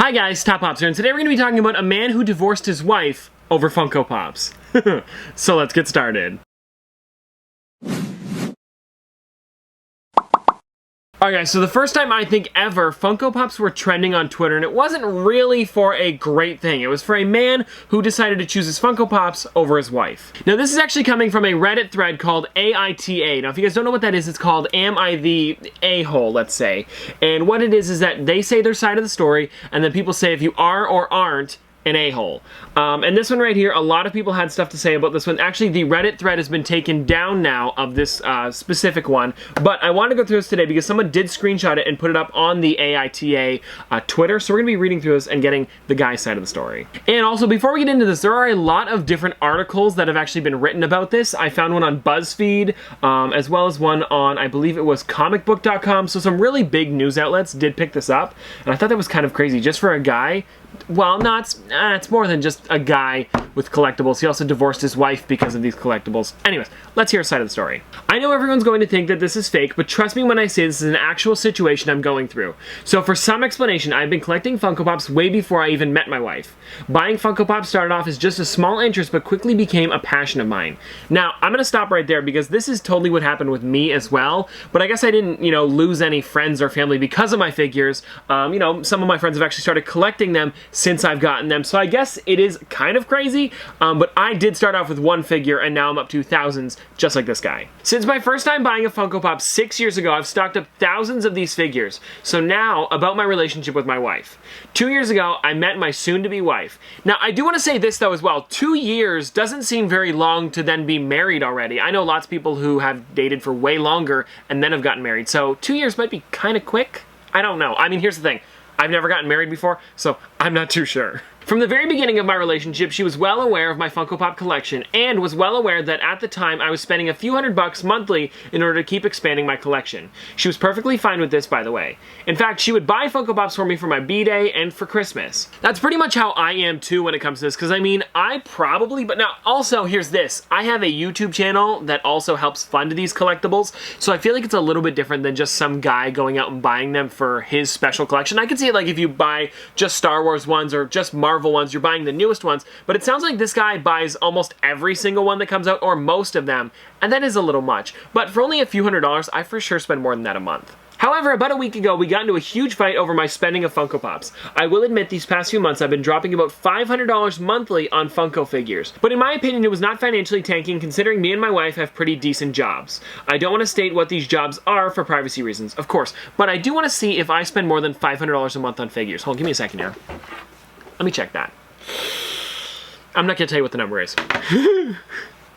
Hi guys, Top Pops here, and today we're going to be talking about a man who divorced his wife over Funko Pops. So let's get started. Alright guys, so the first time I think ever Funko Pops were trending on Twitter, and it wasn't really for a great thing. It was for a man who decided to choose his Funko Pops over his wife. Now this is actually coming from a Reddit thread called AITA. Now if you guys don't know what that is, it's called Am I the A-hole, let's say. And what it is that they say their side of the story, and then people say if you are or aren't an a-hole. And this one right here, a lot of people had stuff to say about this one. Actually, the Reddit thread has been taken down now of this specific one, but I want to go through this today because someone did screenshot it and put it up on the AITA Twitter, so we're going to be reading through this and getting the guy's side of the story. And also, before we get into this, there are a lot of different articles that have actually been written about this. I found one on BuzzFeed, as well as one on, I believe it was comicbook.com, so some really big news outlets did pick this up, and I thought that was kind of crazy, just for a guy. Well, no, it's more than just a guy with collectibles. He also divorced his wife because of these collectibles. Anyways, let's hear a side of the story. I know everyone's going to think that this is fake, but trust me when I say this is an actual situation I'm going through. So for some explanation, I've been collecting Funko Pops way before I even met my wife. Buying Funko Pops started off as just a small interest, but quickly became a passion of mine. Now, I'm going to stop right there because this is totally what happened with me as well, but I guess I didn't, lose any friends or family because of my figures. Some of my friends have actually started collecting them since I've gotten them, so I guess it is kind of crazy, but I did start off with one figure and now I'm up to thousands, just like this guy. Since my first time buying a Funko Pop 6 years ago, I've stocked up thousands of these figures. So now, about my relationship with my wife. 2 years ago, I met my soon-to-be wife. Now, I do want to say this though as well, 2 years doesn't seem very long to then be married already. I know lots of people who have dated for way longer and then have gotten married, so 2 years might be kind of quick. I don't know. I mean, here's the thing. I've never gotten married before, so I'm not too sure. From the very beginning of my relationship, she was well aware of my Funko Pop collection and was well aware that at the time I was spending a few $100 monthly in order to keep expanding my collection. She was perfectly fine with this, by the way. In fact, she would buy Funko Pops for me for my B-Day and for Christmas. That's pretty much how I am too when it comes to this, because I mean, but now also here's this. I have a YouTube channel that also helps fund these collectibles, so I feel like it's a little bit different than just some guy going out and buying them for his special collection. I could see it like if you buy just Star Wars ones or just Marvel ones, you're buying the newest ones, but it sounds like this guy buys almost every single one that comes out, or most of them, and that is a little much. But for only a few $100s, I for sure spend more than that a month. However, about a week ago, we got into a huge fight over my spending of Funko Pops. I will admit these past few months I've been dropping about $500 monthly on Funko figures. But in my opinion, it was not financially tanking considering me and my wife have pretty decent jobs. I don't want to state what these jobs are for privacy reasons, of course, but I do want to see if I spend more than $500 a month on figures. Hold on, give me a second here. Let me check that. I'm not going to tell you what the number is.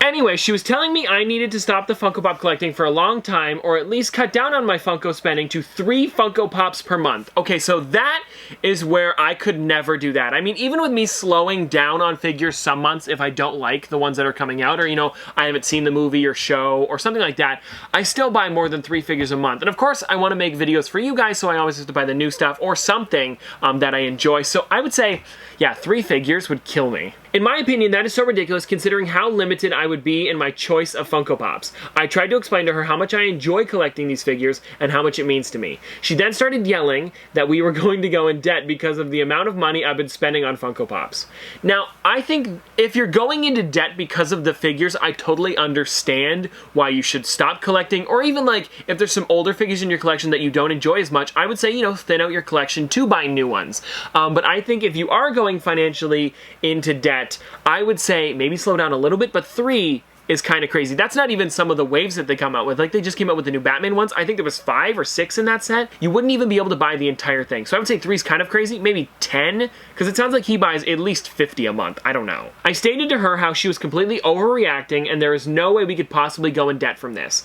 Anyway, she was telling me I needed to stop the Funko Pop collecting for a long time, or at least cut down on my Funko spending to 3 Funko Pops per month. Okay, so that is where I could never do that. I mean, even with me slowing down on figures some months if I don't like the ones that are coming out, or, I haven't seen the movie or show or something like that, I still buy more than 3 figures a month. And of course, I want to make videos for you guys, so I always have to buy the new stuff or something that I enjoy. So I would say, yeah, 3 figures would kill me. In my opinion, that is so ridiculous considering how limited I would be in my choice of Funko Pops. I tried to explain to her how much I enjoy collecting these figures and how much it means to me. She then started yelling that we were going to go in debt because of the amount of money I've been spending on Funko Pops. Now, I think if you're going into debt because of the figures, I totally understand why you should stop collecting, or even like if there's some older figures in your collection that you don't enjoy as much, I would say, thin out your collection to buy new ones. But I think if you are going financially into debt, I would say maybe slow down a little bit, but 3 is kind of crazy. That's not even some of the waves that they come out with. Like, they just came out with the new Batman ones. I think there was 5 or 6 in that set. You wouldn't even be able to buy the entire thing. So I would say 3 is kind of crazy, maybe 10, because it sounds like he buys at least 50 a month. I don't know. I stated to her how she was completely overreacting and there is no way we could possibly go in debt from this.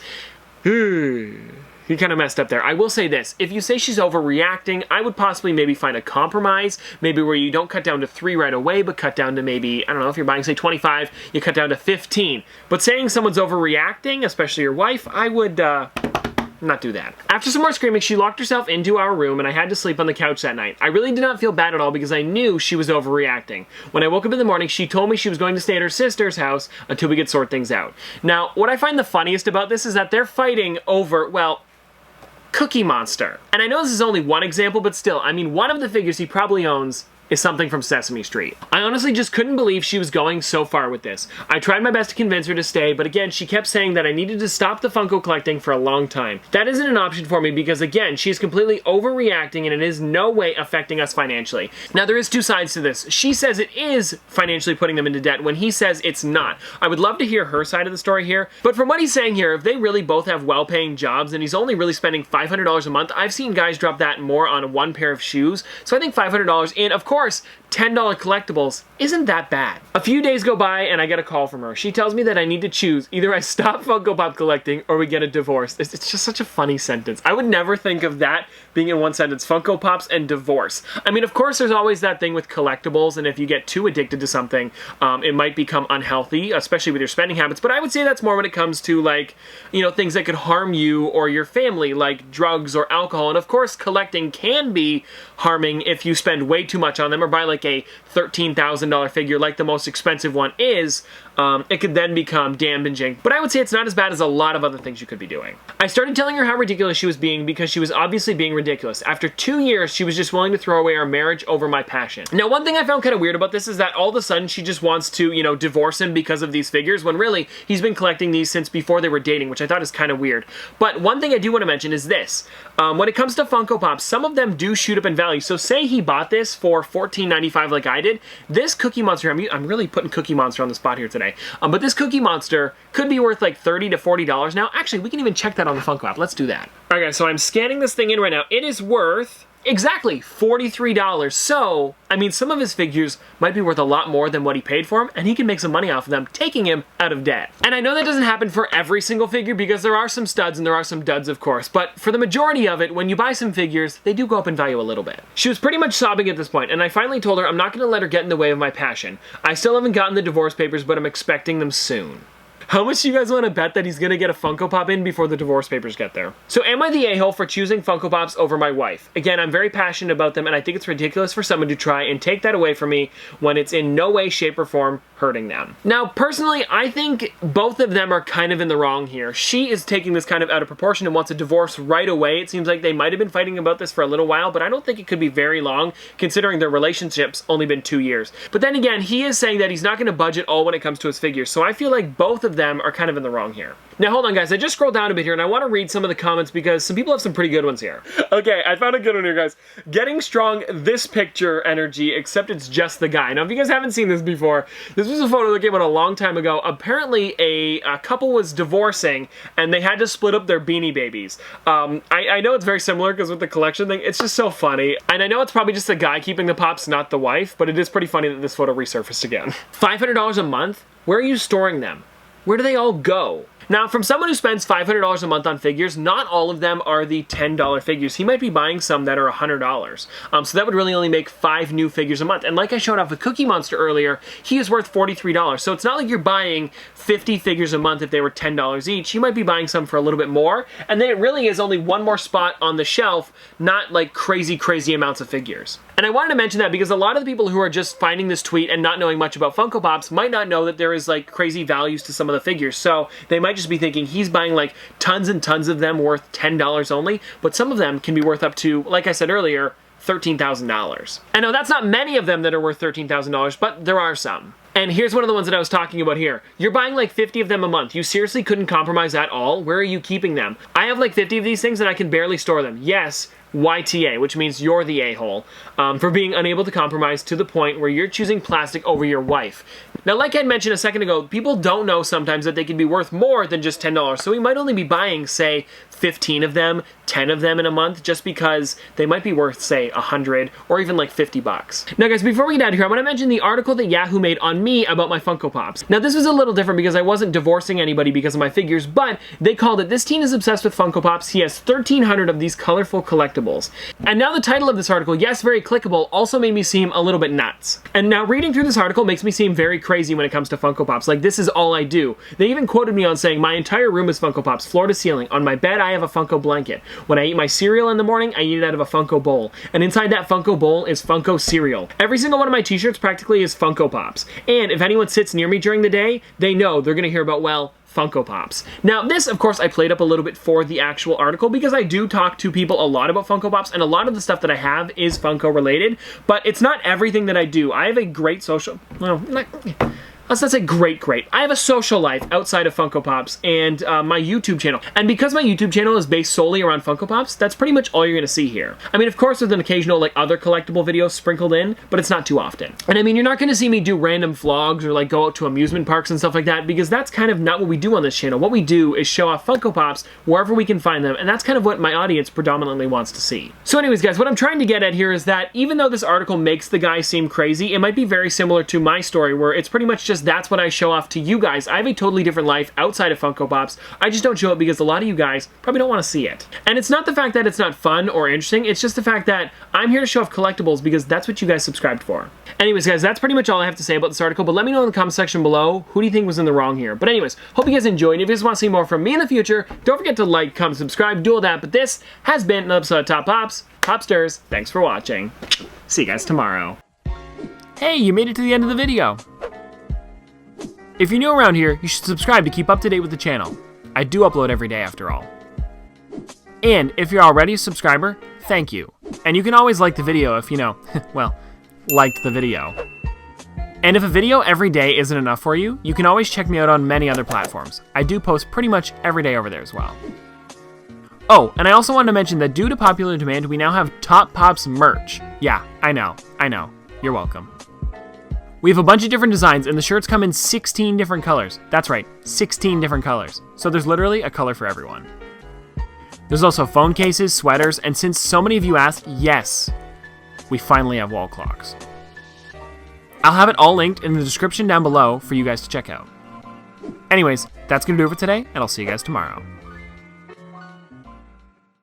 He kind of messed up there. I will say this, if you say she's overreacting, I would possibly maybe find a compromise, maybe where you don't cut down to 3 right away, but cut down to maybe, I don't know, if you're buying, say, 25, you cut down to 15. But saying someone's overreacting, especially your wife, I would, not do that. After some more screaming, she locked herself into our room and I had to sleep on the couch that night. I really did not feel bad at all because I knew she was overreacting. When I woke up in the morning, she told me she was going to stay at her sister's house until we could sort things out. Now, what I find the funniest about this is that they're fighting over, well, Cookie Monster. And I know this is only one example, but still, I mean, one of the figures he probably owns is something from Sesame Street. I honestly just couldn't believe she was going so far with this. I tried my best to convince her to stay, but again, she kept saying that I needed to stop the Funko collecting for a long time. That isn't an option for me because again, she's completely overreacting and it is no way affecting us financially. Now there is two sides to this. She says it is financially putting them into debt when he says it's not. I would love to hear her side of the story here, but from what he's saying here, if they really both have well-paying jobs and he's only really spending $500 a month, I've seen guys drop that more on one pair of shoes, so I think $500 and of course, $10 collectibles isn't that bad. A few days go by and I get a call from her. She tells me that I need to choose. Either I stop Funko Pop collecting or we get a divorce. It's just such a funny sentence. I would never think of that being in one sentence. Funko Pops and divorce. I mean, of course, there's always that thing with collectibles, and if you get too addicted to something, it might become unhealthy, especially with your spending habits. But I would say that's more when it comes to, like, you know, things that could harm you or your family, like drugs or alcohol. And of course, collecting can be harming if you spend way too much on them or buy like a $13,000 figure like the most expensive one is. It could then become damaging. But I would say it's not as bad as a lot of other things you could be doing. I started telling her how ridiculous she was being because she was obviously being ridiculous. After 2 years, she was just willing to throw away our marriage over my passion. Now, one thing I found kind of weird about this is that all of a sudden she just wants to, you know, divorce him because of these figures, when really he's been collecting these since before they were dating, which I thought is kind of weird. But one thing I do want to mention is this. When it comes to Funko Pops, some of them do shoot up in value. So say he bought this for $14.95 like I did. This Cookie Monster, I'm really putting Cookie Monster on the spot here today. But this Cookie Monster could be worth like $30 to $40 now. Actually, we can even check that on the Funko app. Let's do that. All right, guys, so I'm scanning this thing in right now. It is worth exactly $43. So, I mean, some of his figures might be worth a lot more than what he paid for them, and he can make some money off of them, taking him out of debt. And I know that doesn't happen for every single figure because there are some studs and there are some duds, of course, but for the majority of it, when you buy some figures, they do go up in value a little bit. She was pretty much sobbing at this point, and I finally told her I'm not gonna let her get in the way of my passion. I still haven't gotten the divorce papers, but I'm expecting them soon. How much do you guys want to bet that he's going to get a Funko Pop in before the divorce papers get there? So am I the a-hole for choosing Funko Pops over my wife? Again, I'm very passionate about them, and I think it's ridiculous for someone to try and take that away from me when it's in no way, shape, or form hurting them. Now, personally, I think both of them are kind of in the wrong here. She is taking this kind of out of proportion and wants a divorce right away. It seems like they might have been fighting about this for a little while, but I don't think it could be very long, considering their relationship's only been 2 years. But then again, he is saying that he's not going to budge at all when it comes to his figures, so I feel like both of them are kind of in the wrong here. Now, hold on, guys. I just scrolled down a bit here, and I want to read some of the comments because some people have some pretty good ones here. Okay, I found a good one here, guys. Getting strong this picture energy, except it's just the guy. Now, if you guys haven't seen this before, this was a photo that came out a long time ago. Apparently, a couple was divorcing, and they had to split up their Beanie Babies. I know it's very similar because with the collection thing, it's just so funny. And I know it's probably just the guy keeping the pops, not the wife, but it is pretty funny that this photo resurfaced again. $500 a month? Where are you storing them? Where do they all go? Now, from someone who spends $500 a month on figures, not all of them are the $10 figures. He might be buying some that are $100. So that would really only make 5 new figures a month. And like I showed off with Cookie Monster earlier, he is worth $43. So it's not like you're buying 50 figures a month if they were $10 each. You might be buying some for a little bit more. And then it really is only one more spot on the shelf, not like crazy, crazy amounts of figures. And I wanted to mention that because a lot of the people who are just finding this tweet and not knowing much about Funko Pops might not know that there is like crazy values to some of the figures. So they might just be thinking he's buying like tons and tons of them worth $10 only, but some of them can be worth up to, like I said earlier, $13,000. I know that's not many of them that are worth $13,000, but there are some. And here's one of the ones that I was talking about here. You're buying like 50 of them a month. You seriously couldn't compromise at all? Where are you keeping them? I have like 50 of these things and I can barely store them. Yes, YTA, which means you're the a-hole, for being unable to compromise to the point where you're choosing plastic over your wife. Now, like I mentioned a second ago, people don't know sometimes that they can be worth more than just $10, so we might only be buying, say, 15 of them, 10 of them in a month, just because they might be worth, say, 100 or even like 50 bucks. Now, guys, before we get out of here, I want to mention the article that Yahoo made on me about my Funko Pops. Now, this was a little different because I wasn't divorcing anybody because of my figures, but they called it, "This teen is obsessed with Funko Pops. He has 1,300 of these colorful collectibles." And now the title of this article, yes, very clickable, also made me seem a little bit nuts. And now reading through this article makes me seem very crazy when it comes to Funko Pops. Like, this is all I do. They even quoted me on saying, "My entire room is Funko Pops, floor to ceiling. On my bed, I have a Funko blanket. When I eat my cereal in the morning, I eat it out of a Funko bowl. And inside that Funko bowl is Funko cereal. Every single one of my t-shirts practically is Funko Pops. And if anyone sits near me during the day, they know they're gonna hear about, well, Funko Pops. Now this, of course, I played up a little bit for the actual article because I do talk to people a lot about Funko Pops, and a lot of the stuff that I have is Funko related, but it's not everything that I do. I have a great social... Well, let's not say great. I have a social life outside of Funko Pops and my YouTube channel. And because my YouTube channel is based solely around Funko Pops, that's pretty much all you're gonna see here. I mean, of course, with an occasional like other collectible videos sprinkled in, but it's not too often. And I mean, you're not gonna see me do random vlogs or like go out to amusement parks and stuff like that, because that's kind of not what we do on this channel. What we do is show off Funko Pops wherever we can find them, and that's kind of what my audience predominantly wants to see. So anyways, guys, what I'm trying to get at here is that even though this article makes the guy seem crazy, it might be very similar to my story, where it's pretty much just that's what I show off to you guys. I have a totally different life outside of Funko Pops. I just don't show it because a lot of you guys probably don't want to see it. And it's not the fact that it's not fun or interesting, it's just the fact that I'm here to show off collectibles because that's what you guys subscribed for. Anyways, guys, that's pretty much all I have to say about this article, but let me know in the comment section below, who do you think was in the wrong here? But anyways, hope you guys enjoyed. If you guys want to see more from me in the future, don't forget to like, comment, subscribe, do all that. But this has been another episode of Top Pops. Popsters, thanks for watching. See you guys tomorrow. Hey, you made it to the end of the video. If you're new around here, you should subscribe to keep up to date with the channel. I do upload every day after all. And if you're already a subscriber, thank you. And you can always like the video if you know, well, liked the video. And if a video every day isn't enough for you, you can always check me out on many other platforms. I do post pretty much every day over there as well. Oh, and I also wanted to mention that due to popular demand, we now have Top Pops merch. Yeah, I know. You're welcome. We have a bunch of different designs, and the shirts come in 16 different colors. That's right, 16 different colors. So there's literally a color for everyone. There's also phone cases, sweaters, and since so many of you asked, yes, we finally have wall clocks. I'll have it all linked in the description down below for you guys to check out. Anyways, that's gonna do it for today, and I'll see you guys tomorrow.